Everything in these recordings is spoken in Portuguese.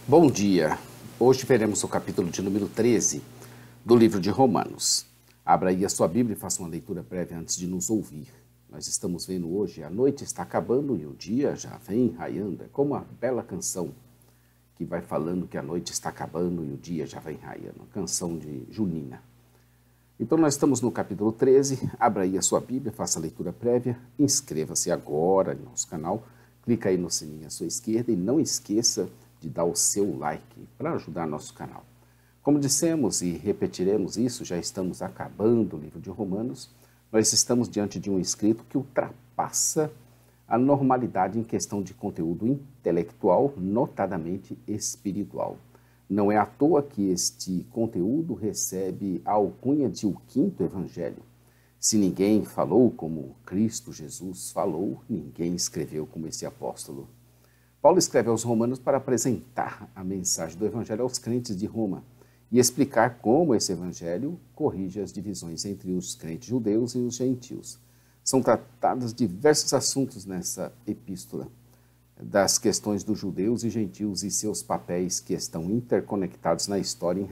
Bom dia! Hoje veremos o capítulo de número 13 do livro de Romanos. Abra aí a sua Bíblia e faça uma leitura prévia antes de nos ouvir. Nós estamos vendo hoje, a noite está acabando e o dia já vem raiando. É como uma bela canção que vai falando que a noite está acabando e o dia já vem raiando. Uma canção de junina. Então nós estamos no capítulo 13, abra aí a sua Bíblia, faça a leitura prévia, inscreva-se agora no nosso canal, clica aí no sininho à sua esquerda e não esqueça de dar o seu like para ajudar nosso canal. Como dissemos e repetiremos isso, já estamos acabando o livro de Romanos, nós estamos diante de um escrito que ultrapassa a normalidade em questão de conteúdo intelectual, notadamente espiritual. Não é à toa que este conteúdo recebe a alcunha de o quinto evangelho. Se ninguém falou como Cristo Jesus falou, ninguém escreveu como esse apóstolo. Paulo escreve aos Romanos para apresentar a mensagem do evangelho aos crentes de Roma e explicar como esse evangelho corrige as divisões entre os crentes judeus e os gentios. São tratados diversos assuntos nessa epístola, das questões dos judeus e gentios e seus papéis que estão interconectados na história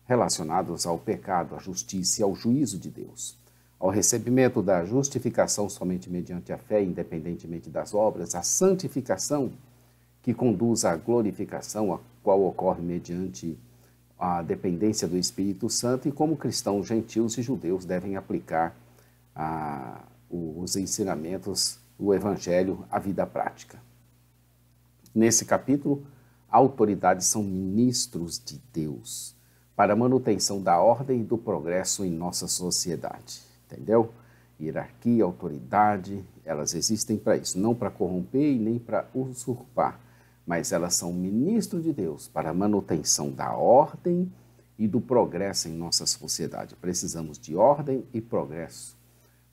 relacionados ao pecado, à justiça e ao juízo de Deus, ao recebimento da justificação somente mediante a fé, independentemente das obras, a santificação que conduz à glorificação, a qual ocorre mediante a dependência do Espírito Santo, e como cristãos gentios e judeus devem aplicar os ensinamentos, o Evangelho à vida prática. Nesse capítulo, autoridades são ministros de Deus para a manutenção da ordem e do progresso em nossa sociedade. Entendeu? Hierarquia, autoridade, elas existem para isso, não para corromper e nem para usurpar, mas elas são ministros de Deus para a manutenção da ordem e do progresso em nossa sociedade. Precisamos de ordem e progresso.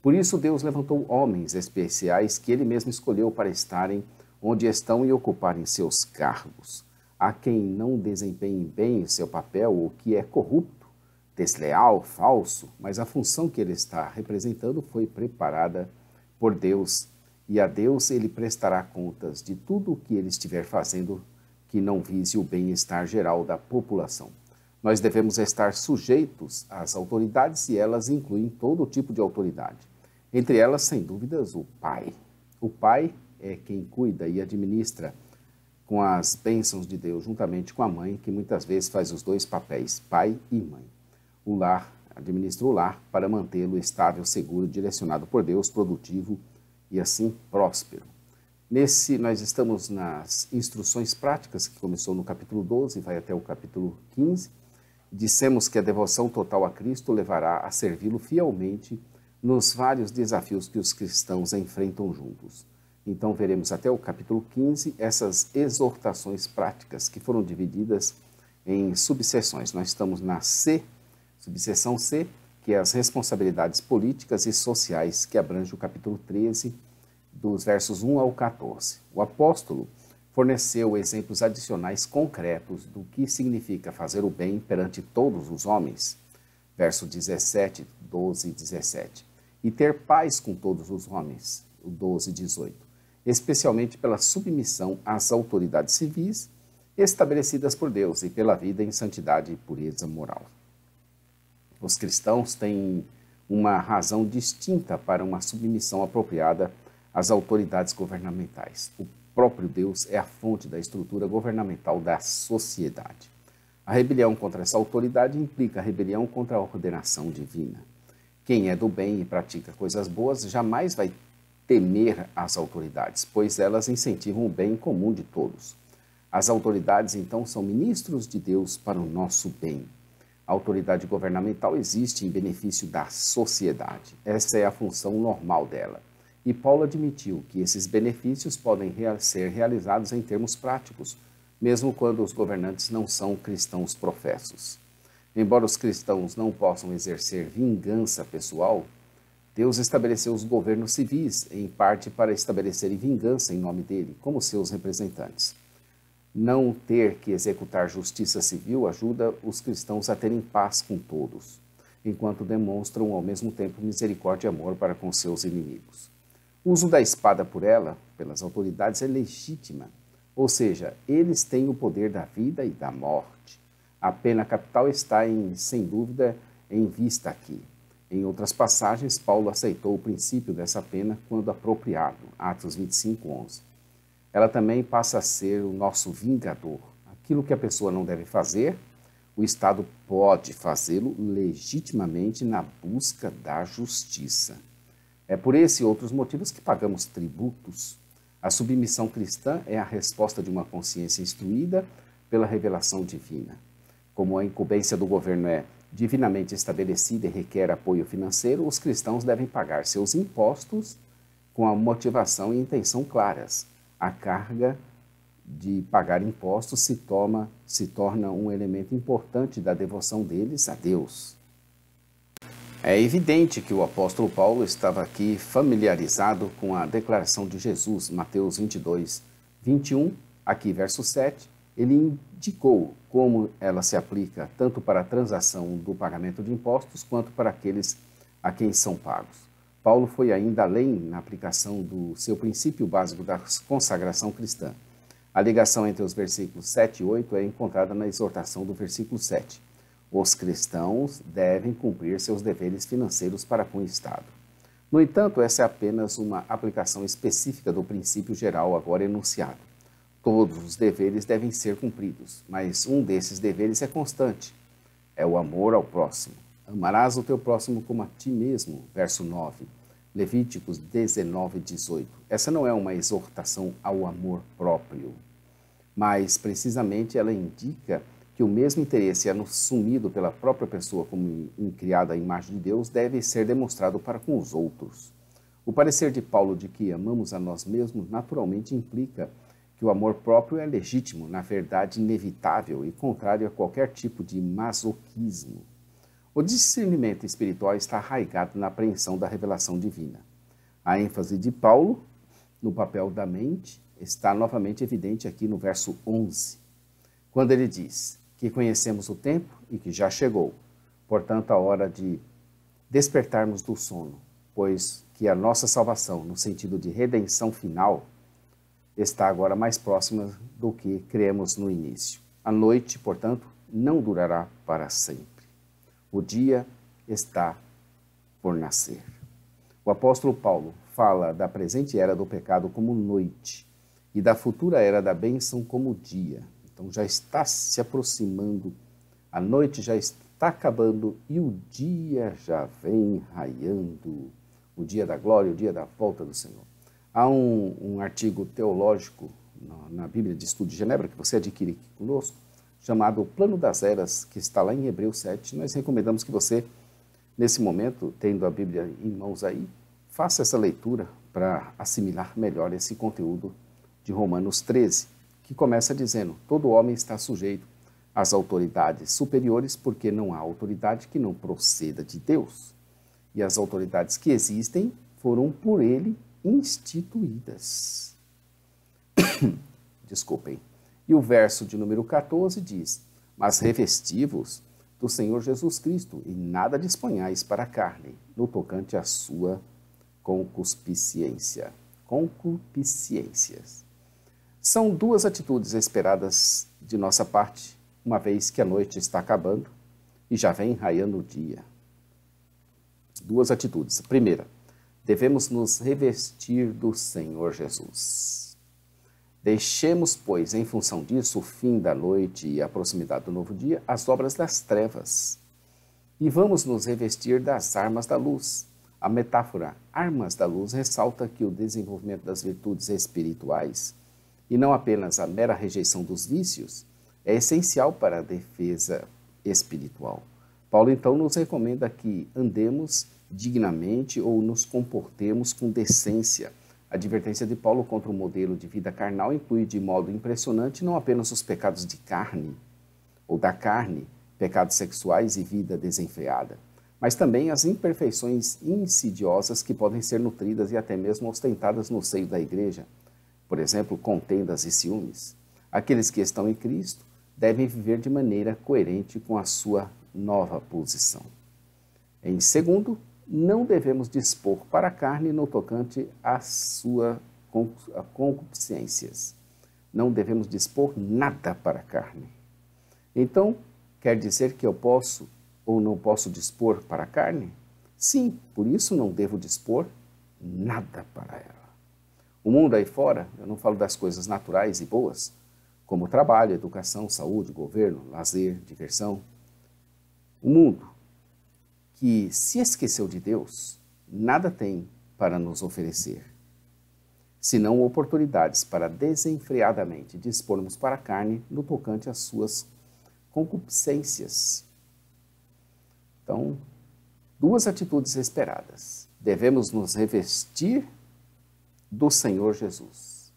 Por isso Deus levantou homens especiais que Ele mesmo escolheu para estarem onde estão e ocuparem seus cargos. Há quem não desempenhe bem o seu papel ou que é corrupto, desleal, falso, mas a função que ele está representando foi preparada por Deus, e a Deus ele prestará contas de tudo o que ele estiver fazendo que não vise o bem-estar geral da população. Nós devemos estar sujeitos às autoridades e elas incluem todo tipo de autoridade. Entre elas, sem dúvidas, o pai. O pai é quem cuida e administra com as bênçãos de Deus, juntamente com a mãe, que muitas vezes faz os dois papéis, pai e mãe. O lar, administra o lar para mantê-lo estável, seguro, direcionado por Deus, produtivo e assim próspero. Nós estamos nas instruções práticas, que começou no capítulo 12 e vai até o capítulo 15. Dissemos que a devoção total a Cristo levará a servi-lo fielmente nos vários desafios que os cristãos enfrentam juntos. Então veremos até o capítulo 15 essas exortações práticas que foram divididas em subseções. Nós estamos na subseção C, que é as responsabilidades políticas e sociais, que abrange o capítulo 13, dos versos 1 ao 14. O apóstolo forneceu exemplos adicionais concretos do que significa fazer o bem perante todos os homens, verso 17, 12 e 17, e ter paz com todos os homens, o 12 e 18, especialmente pela submissão às autoridades civis estabelecidas por Deus e pela vida em santidade e pureza moral. Os cristãos têm uma razão distinta para uma submissão apropriada às autoridades governamentais. O próprio Deus é a fonte da estrutura governamental da sociedade. A rebelião contra essa autoridade implica a rebelião contra a ordenação divina. Quem é do bem e pratica coisas boas jamais vai temer as autoridades, pois elas incentivam o bem comum de todos. As autoridades, então, são ministros de Deus para o nosso bem. A autoridade governamental existe em benefício da sociedade. Essa é a função normal dela. E Paulo admitiu que esses benefícios podem ser realizados em termos práticos, mesmo quando os governantes não são cristãos professos. Embora os cristãos não possam exercer vingança pessoal, Deus estabeleceu os governos civis, em parte para estabelecerem vingança em nome dele, como seus representantes. Não ter que executar justiça civil ajuda os cristãos a terem paz com todos, enquanto demonstram ao mesmo tempo misericórdia e amor para com seus inimigos. O uso da espada pelas autoridades é legítima, ou seja, eles têm o poder da vida e da morte. A pena capital está, sem dúvida, em vista aqui. Em outras passagens, Paulo aceitou o princípio dessa pena quando apropriado, Atos 25:11. Ela também passa a ser o nosso vingador. Aquilo que a pessoa não deve fazer, o Estado pode fazê-lo legitimamente na busca da justiça. É por esse e outros motivos que pagamos tributos. A submissão cristã é a resposta de uma consciência instruída pela revelação divina. Como a incumbência do governo é divinamente estabelecida e requer apoio financeiro, os cristãos devem pagar seus impostos com a motivação e intenção claras. A carga de pagar impostos se torna um elemento importante da devoção deles a Deus. É evidente que o apóstolo Paulo estava aqui familiarizado com a declaração de Jesus, Mateus 22:21, aqui verso 7, ele indicou como ela se aplica tanto para a transação do pagamento de impostos quanto para aqueles a quem são pagos. Paulo foi ainda além na aplicação do seu princípio básico da consagração cristã. A ligação entre os versículos 7 e 8 é encontrada na exortação do versículo 7. Os cristãos devem cumprir seus deveres financeiros para com o Estado. No entanto, essa é apenas uma aplicação específica do princípio geral agora enunciado. Todos os deveres devem ser cumpridos, mas um desses deveres é constante. É o amor ao próximo. Amarás o teu próximo como a ti mesmo, verso 9. Levíticos 19:18. Essa não é uma exortação ao amor próprio, mas precisamente ela indica que o mesmo interesse assumido pela própria pessoa como criada à imagem de Deus deve ser demonstrado para com os outros. O parecer de Paulo de que amamos a nós mesmos naturalmente implica que o amor próprio é legítimo, na verdade inevitável e contrário a qualquer tipo de masoquismo. O discernimento espiritual está arraigado na apreensão da revelação divina. A ênfase de Paulo no papel da mente está novamente evidente aqui no verso 11, quando ele diz que conhecemos o tempo e que já chegou, portanto a hora de despertarmos do sono, pois que a nossa salvação, no sentido de redenção final, está agora mais próxima do que cremos no início. A noite, portanto, não durará para sempre. O dia está por nascer. O apóstolo Paulo fala da presente era do pecado como noite e da futura era da bênção como dia. Então já está se aproximando, a noite já está acabando e o dia já vem raiando. O dia da glória, o dia da volta do Senhor. Há um artigo teológico na Bíblia de Estudo de Genebra, que você adquire aqui conosco, chamado O Plano das Eras, que está lá em Hebreus 7. Nós recomendamos que você, nesse momento, tendo a Bíblia em mãos aí, faça essa leitura para assimilar melhor esse conteúdo de Romanos 13, que começa dizendo: todo homem está sujeito às autoridades superiores, porque não há autoridade que não proceda de Deus. E as autoridades que existem foram por ele instituídas. Desculpem. E o verso de número 14 diz: mas revesti-vos do Senhor Jesus Cristo, e nada disponhais para a carne, no tocante à sua concupiscência. Concupiscências. São duas atitudes esperadas de nossa parte, uma vez que a noite está acabando e já vem raiando o dia. Duas atitudes. Primeira, devemos nos revestir do Senhor Jesus. Deixemos, pois, em função disso, o fim da noite e a proximidade do novo dia, as obras das trevas. E vamos nos revestir das armas da luz. A metáfora armas da luz ressalta que o desenvolvimento das virtudes espirituais, e não apenas a mera rejeição dos vícios, é essencial para a defesa espiritual. Paulo, então, nos recomenda que andemos dignamente ou nos comportemos com decência. A advertência de Paulo contra o modelo de vida carnal inclui de modo impressionante não apenas os pecados de carne, ou da carne, pecados sexuais e vida desenfreada, mas também as imperfeições insidiosas que podem ser nutridas e até mesmo ostentadas no seio da igreja. Por exemplo, contendas e ciúmes. Aqueles que estão em Cristo devem viver de maneira coerente com a sua nova posição. Em segundo, não devemos dispor para a carne no tocante à sua concupiscências. não devemos dispor nada para a carne. Então, quer dizer que eu posso ou não posso dispor para a carne? Sim, por isso não devo dispor nada para ela. O mundo aí fora, eu não falo das coisas naturais e boas, como trabalho, educação, saúde, governo, lazer, diversão. O mundo que se esqueceu de Deus, nada tem para nos oferecer, senão oportunidades para desenfreadamente dispormos para a carne no tocante às suas concupiscências. Então, duas atitudes esperadas. Devemos nos revestir do Senhor Jesus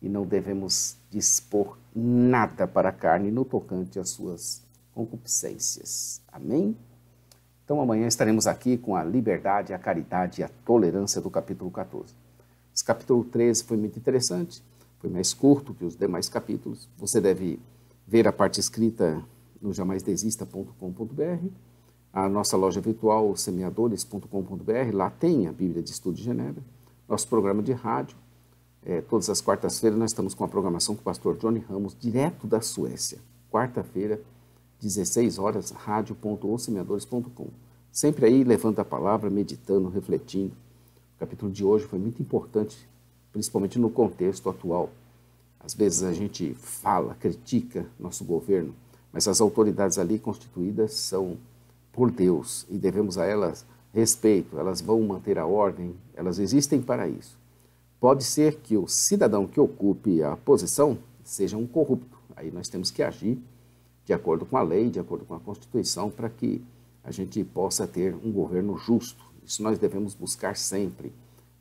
e não devemos dispor nada para a carne no tocante às suas concupiscências. Amém? Então amanhã estaremos aqui com a liberdade, a caridade e a tolerância do capítulo 14. Esse capítulo 13 foi muito interessante, foi mais curto que os demais capítulos. Você deve ver a parte escrita no jamaisdesista.com.br, a nossa loja virtual semeadores.com.br, lá tem a Bíblia de Estudo de Genebra, nosso programa de rádio. Todas as quartas-feiras nós estamos com a programação com o pastor Johnny Ramos, direto da Suécia. Quarta-feira, 16 horas, radio.osemeadores.com. Sempre aí levando a palavra, meditando, refletindo. O capítulo de hoje foi muito importante, principalmente no contexto atual. Às vezes a gente fala, critica nosso governo, mas as autoridades ali constituídas são por Deus e devemos a elas respeito, elas vão manter a ordem, elas existem para isso. Pode ser que o cidadão que ocupe a posição seja um corrupto, aí nós temos que agir de acordo com a lei, de acordo com a Constituição, para que a gente possa ter um governo justo. Isso nós devemos buscar sempre,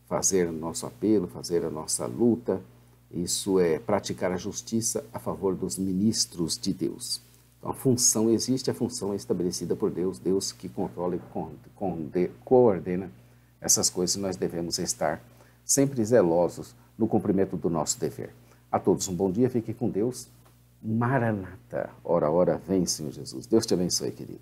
fazer nosso apelo, fazer a nossa luta. Isso é praticar a justiça a favor dos ministros de Deus. Então a função existe, a função é estabelecida por Deus, Deus que controla e coordena essas coisas. Nós devemos estar sempre zelosos no cumprimento do nosso dever. A todos um bom dia, fique com Deus. Maranata, ora, ora, vem, Senhor Jesus. Deus te abençoe, querido.